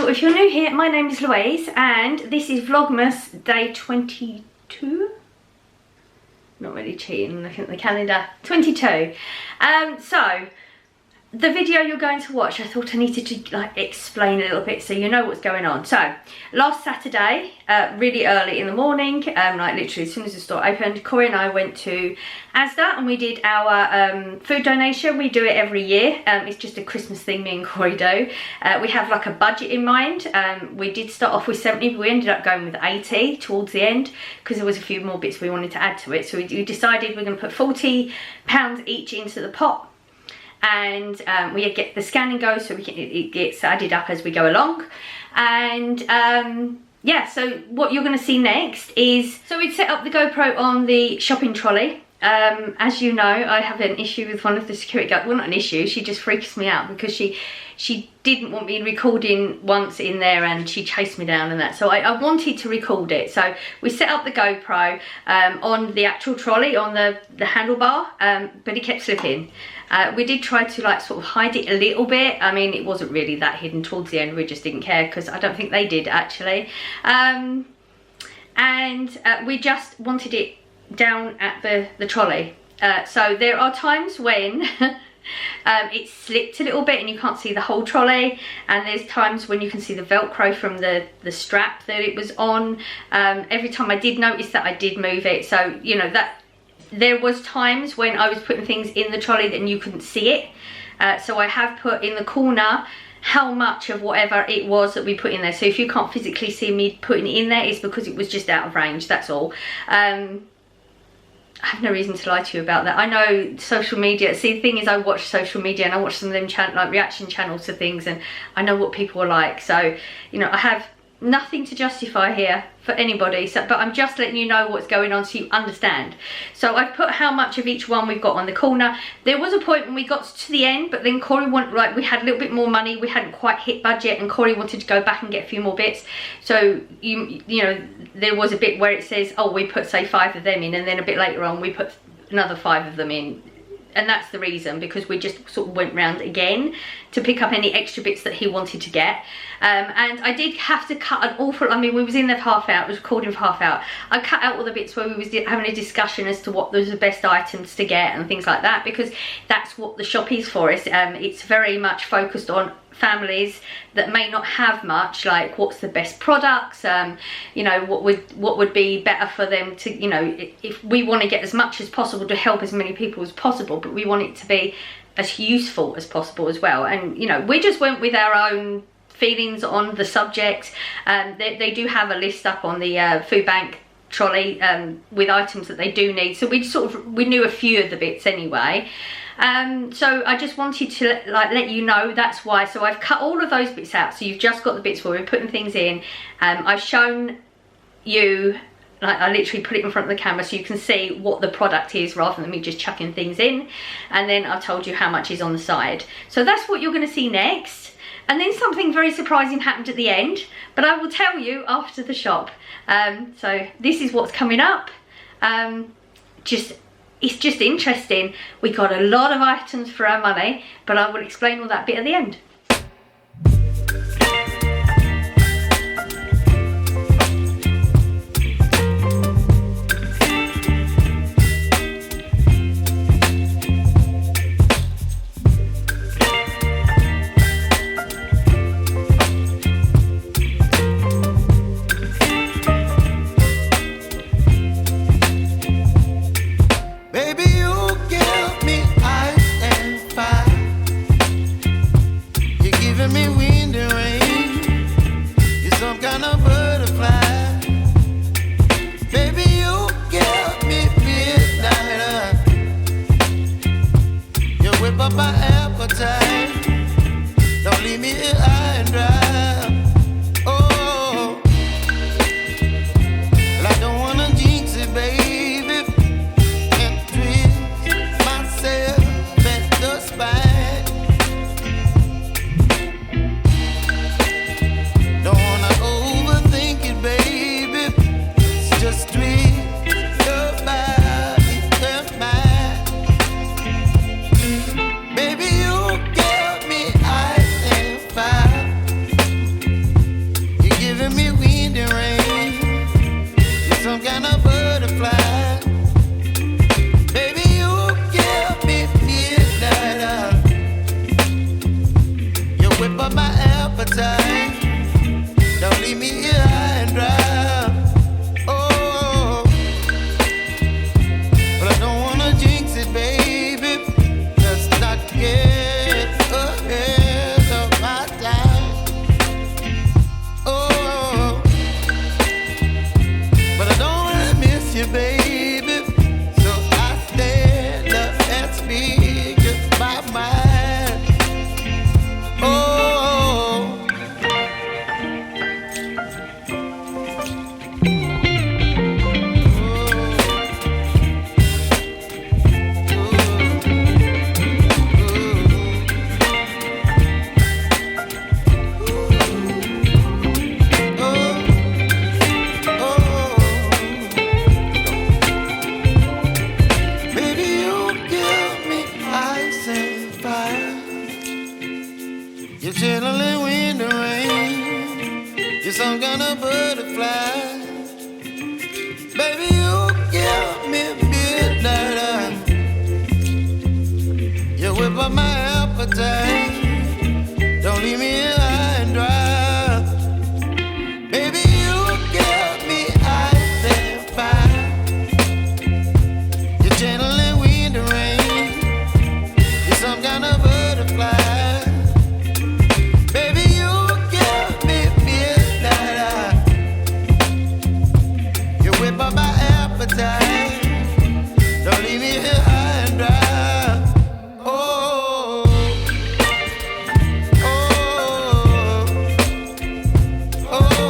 if you're new here, my name is Louise and this is Vlogmas day 22. Not really cheating, looking at the calendar. 22. So the video you're going to watch, I thought I needed to like explain a little bit so you know what's going on. So last Saturday, really early in the morning, like literally as soon as the store opened, Corey and I went to Asda and we did our food donation. We do it every year. It's just a Christmas thing me and Corey do. We have like a budget in mind. We did start off with 70, but we ended up going with 80 towards the end because there was a few more bits we wanted to add to it. So we decided we're going to put £40 each into the pot. And we get the scan and go, so it gets added up as we go along. And yeah, so what you're going to see next is, so we'd set up the GoPro on the shopping trolley. As you know, I have an issue with one of the security guards. Well, not an issue, she just freaks me out because she didn't want me recording once in there and she chased me down and that. So I wanted to record it. So we set up the GoPro on the actual trolley, on the handlebar, but it kept slipping. We did try to like sort of hide it a little bit. I mean, it wasn't really that hidden towards the end. We just didn't care because I don't think they did actually. And we just wanted it down at the trolley. So there are times when it slipped a little bit and you can't see the whole trolley, and there's times when you can see the velcro from the strap that it was on. Every time I did notice that, I did move it, so you know that there was times when I was putting things in the trolley and you couldn't see it. So I have put in the corner how much of whatever it was that we put in there. So if you can't physically see me putting it in there, it's because it was just out of range, that's all. I have no reason to lie to you about that. I know social media, see the thing is I watch social media and I watch some of them like reaction channels to things, and I know what people are like. So, you know, I have nothing to justify here for anybody, so, but I'm just letting you know what's going on so you understand. So I've put how much of each one we've got on the corner. There was a point when we got to the end, but then Corey wanted, like, we had a little bit more money, we hadn't quite hit budget, and Corey wanted to go back and get a few more bits. So you know, there was a bit where it says, oh, we put say 5 of them in, and then a bit later on we put another 5 of them in. And that's the reason, because we just sort of went round again to pick up any extra bits that he wanted to get. And I did have to cut an awful, I mean, we was in there for half hour, it was recording for half hour. I cut out all the bits where we was having a discussion as to what was the best items to get and things like that, because that's what the shop is for us. It's very much focused on families that may not have much, like what's the best products, you know, what would be better for them to, you know, if we want to get as much as possible to help as many people as possible, but we want it to be as useful as possible as well. And you know, we just went with our own feelings on the subject. They do have a list up on the food bank trolley with items that they do need, so we knew a few of the bits anyway. So I just wanted to like let you know that's why. So I've cut all of those bits out, so you've just got the bits where we're putting things in. I've shown you, like, I literally put it in front of the camera so you can see what the product is rather than me just chucking things in, and then I've told you how much is on the side. So that's what you're going to see next, and then something very surprising happened at the end, but I will tell you after the shop. So this is what's coming up. It's just interesting. We got a lot of items for our money, but I will explain all that bit at the end. Don't wanna overthink leave me here high and dry. Oh, but I don't wanna jinx it, baby. Let's not get ahead of my time. Oh, but I don't wanna miss you, baby. So I stand up and speak just my mind. Oh. You're chilling wind and rain. You're some kind of butterfly. Baby, you give me midnight. You whip up my appetite. Don't leave me here high and dry. Baby, you give me ice and fire. You're channeling wind and rain. You're some kind of butterfly. My appetite. Don't leave me here high and dry. Oh, oh, oh, oh,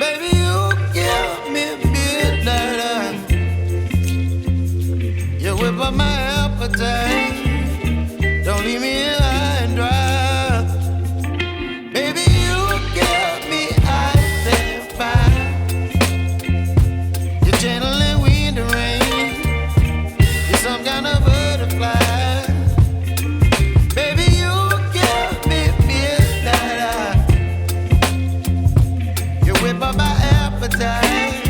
Baby, you give me midnight. You whip up my appetite. Don't leave me here high and dry. Baby, you give me ice and fire. You're channeling wind and rain. You're some kind of butterfly. Baby, you give me midnight. You whip up my appetite.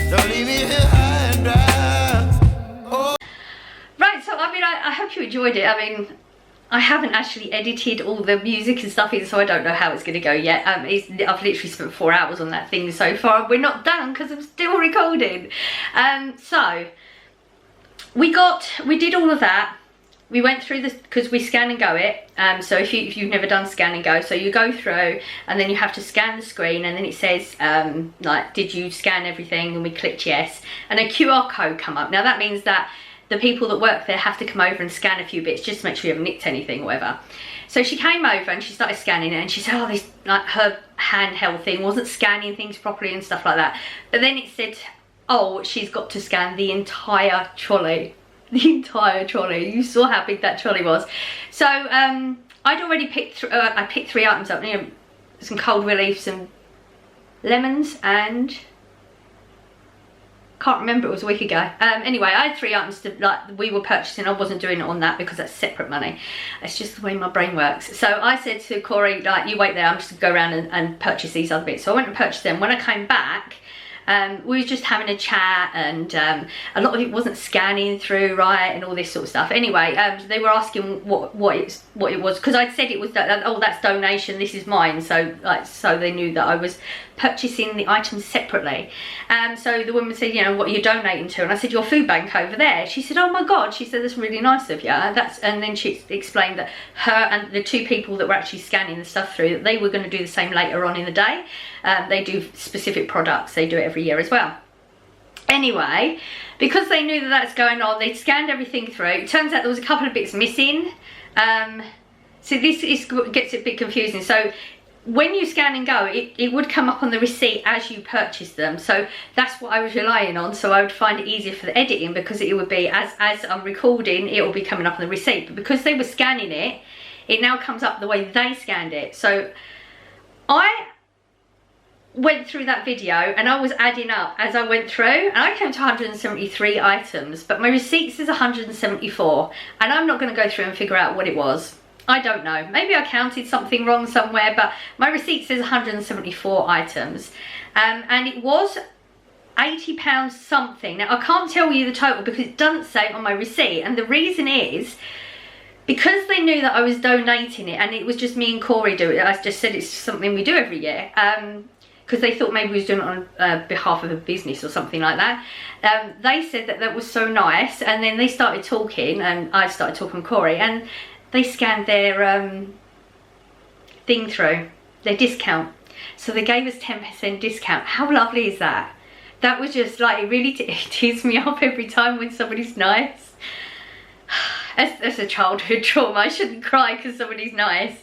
Don't leave me here high and dry. Right, so I mean, I hope you enjoyed it. I mean, I haven't actually edited all the music and stuff in, so I don't know how it's going to go yet. I've literally spent 4 hours on that thing so far. We're not done because I'm still recording. So we did all of that. We went through this because we scan and go it. So if you've never done scan and go, so you go through and then you have to scan the screen, and then it says like, did you scan everything? And we clicked yes, and a QR code come up. Now that means that the people that work there have to come over and scan a few bits just to make sure you haven't nicked anything or whatever. So she came over and she started scanning it, and she said, oh, this, like, her handheld thing wasn't scanning things properly and stuff like that. But then it said, oh, she's got to scan the entire trolley. The entire trolley. You saw how big that trolley was. So I'd already picked, I picked 3 items up, you know, some cold relief, some lemons, and can't remember, it was a week ago. Anyway, I had 3 items to, like, we were purchasing. I wasn't doing it on that because that's separate money. It's just the way my brain works. So I said to Corey, like, you wait there, I'm just gonna go around and purchase these other bits. So I went and purchased them. When I came back, we were just having a chat, and a lot of it wasn't scanning through right and all this sort of stuff. Anyway, they were asking what it was, because I'd said it was that, oh, that's donation, this is mine. So like, so they knew that I was purchasing the items separately. So the woman said, you know, what are you donating to? And I said, your food bank over there. She said, oh my God. She said, that's really nice of you. And then she explained that her and the 2 people that were actually scanning the stuff through, that they were going to do the same later on in the day. They do specific products. They do it every year as well. Anyway, because they knew that that's going on, they scanned everything through. It turns out there was a couple of bits missing. So this gets a bit confusing. So when you scan and go, it would come up on the receipt as you purchase them. So that's what I was relying on. So I would find it easier for the editing, because it would be, as I'm recording, it will be coming up on the receipt. But because they were scanning it, it now comes up the way they scanned it. So I went through that video and I was adding up as I went through, and I came to 173 items, but my receipt says 174, and I'm not going to go through and figure out what it was. I don't know, maybe I counted something wrong somewhere, but my receipt says 174 items, and it was £80 something. Now I can't tell you the total because it doesn't say on my receipt, and the reason is because they knew that I was donating it, and it was just me and Corey do it. I just said it's something we do every year, because they thought maybe we was doing it on behalf of a business or something like that. They said that that was so nice, and then they started talking, and I started talking to Corey, and they scanned their thing through, their discount. So they gave us 10% discount. How lovely is that? That was just like, it really tears me up every time when somebody's nice. That's a childhood trauma. I shouldn't cry because somebody's nice.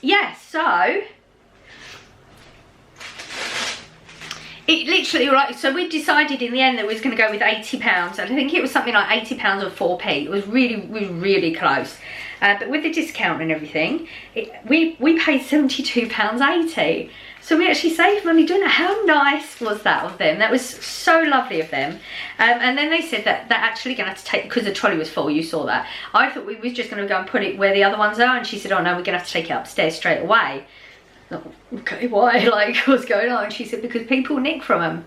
Yeah, so it literally, right, so we decided in the end that we was going to go with £80, and I think it was something like £80 or 4p. It was really close. But with the discount and everything, we paid £72.80. So we actually saved money doing it. How nice was that of them? That was so lovely of them. And then they said that they're actually going to have to take, because the trolley was full, you saw that. I thought we was just going to go and put it where the other ones are, and she said, oh no, we're going to have to take it upstairs straight away. Okay, why? Like, what's going on? She said, because people nick from them.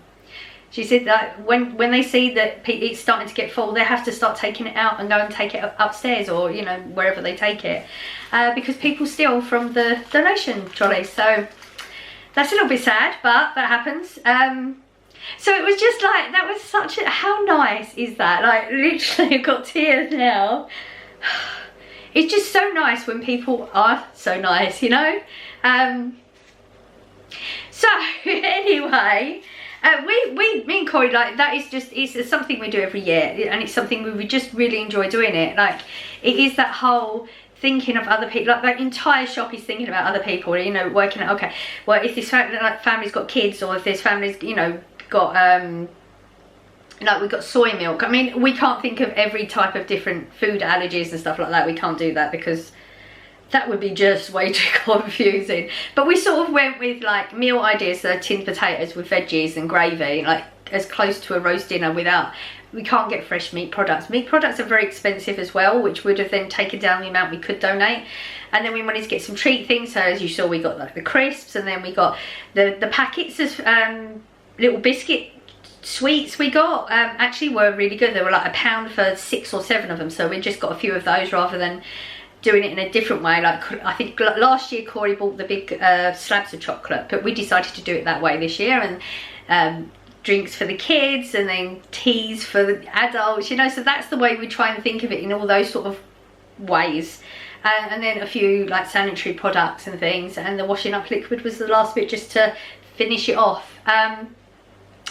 She said that when they see that it's starting to get full, they have to start taking it out and go and take it upstairs, or, you know, wherever they take it, because people steal from the donation trolleys. So that's a little bit sad, but that happens. So it was just like, that was such a, how nice is that? Like, literally I've got tears now. It's just so nice when people are so nice, you know. So anyway, me and Corey, like, that is just, it's something we do every year, and it's something we just really enjoy doing it. Like, it is that whole thinking of other people. Like, that entire shop is thinking about other people, you know, working out, okay, well, if this family's got kids, or if this family's, you know, got like, we've got soy milk. I mean, we can't think of every type of different food allergies and stuff like that. We can't do that because that would be just way too confusing. But we sort of went with like meal ideas, so tinned potatoes with veggies and gravy, like as close to a roast dinner without, we can't get fresh meat products. Meat products are very expensive as well, which would have then taken down the amount we could donate. And then we wanted to get some treat things, so as you saw, we got like the crisps, and then we got the packets of little biscuit sweets we got actually were really good. They were like £1 for 6 or 7 of them, so we just got a few of those rather than doing it in a different way. Like, I think last year Corey bought the big slabs of chocolate, but we decided to do it that way this year, and drinks for the kids, and then teas for the adults, you know. So that's the way we try and think of it, in all those sort of ways. And then a few like sanitary products and things, and the washing up liquid was the last bit just to finish it off.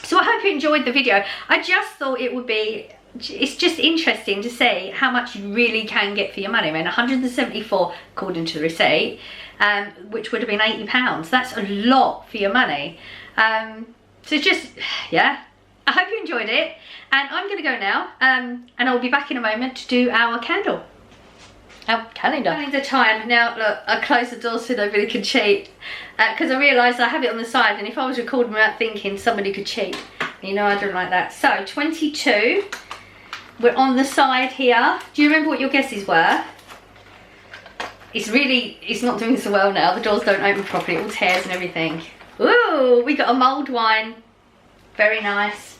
So I hope you enjoyed the video. I just thought it would be, it's just interesting to see how much you really can get for your money. I mean, 174 according to the receipt, which would have been £80. That's a lot for your money. So just, yeah, I hope you enjoyed it, and I'm gonna go now, and I'll be back in a moment to do our candle. Our calendar time. Now look, I closed the door so nobody could cheat, because I realised I have it on the side, and if I was recording without thinking, somebody could cheat. You know, I don't like that. So 22, we're on the side here. Do you remember what your guesses were? It's not doing so well now. The doors don't open properly, it all tears and everything. Ooh, we got a mulled wine. Very nice.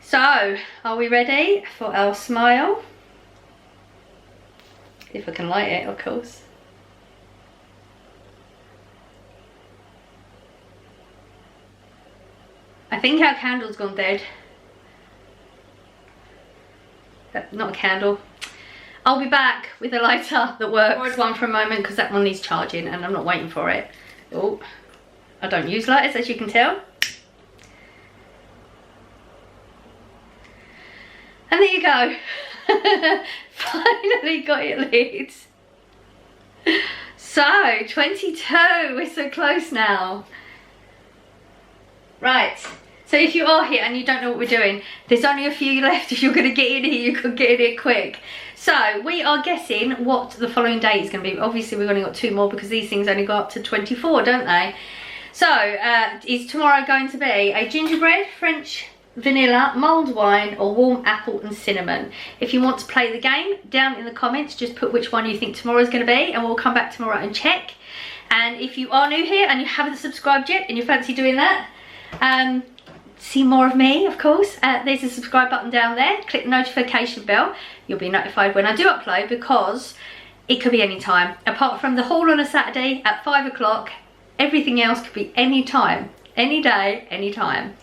So, are we ready for our smile? If I can light it, of course. I think our candle's gone dead. Not a candle. I'll be back with a lighter that works. I borrowed one for a moment because that one needs charging, and I'm not waiting for it. Oh, I don't use lighters, as you can tell. And there you go. Finally got it lit. So 22, we're so close now. Right, so if you are here and you don't know what we're doing, there's only a few left. If you're going to get in here, you could get in here quick. So we are guessing what the following day is going to be. Obviously we've only got 2 more because these things only go up to 24, don't they? So is tomorrow going to be a gingerbread, French vanilla, mulled wine, or warm apple and cinnamon? If you want to play the game, down in the comments just put which one you think tomorrow's going to be, and we'll come back tomorrow and check. And if you are new here and you haven't subscribed yet and you fancy doing that, see more of me, of course, there's a subscribe button down there. Click the notification bell. You'll be notified when I do upload, because it could be any time. Apart from the haul on a Saturday at 5 o'clock, everything else could be any time, any day, any time.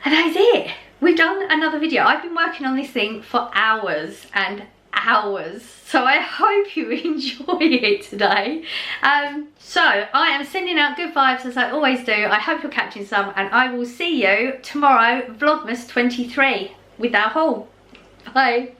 And that's it. We've done another video. I've been working on this thing for hours and hours, so I hope you enjoy it today. So I am sending out good vibes as I always do. I hope you're catching some, and I will see you tomorrow, Vlogmas 23, with our haul. Bye.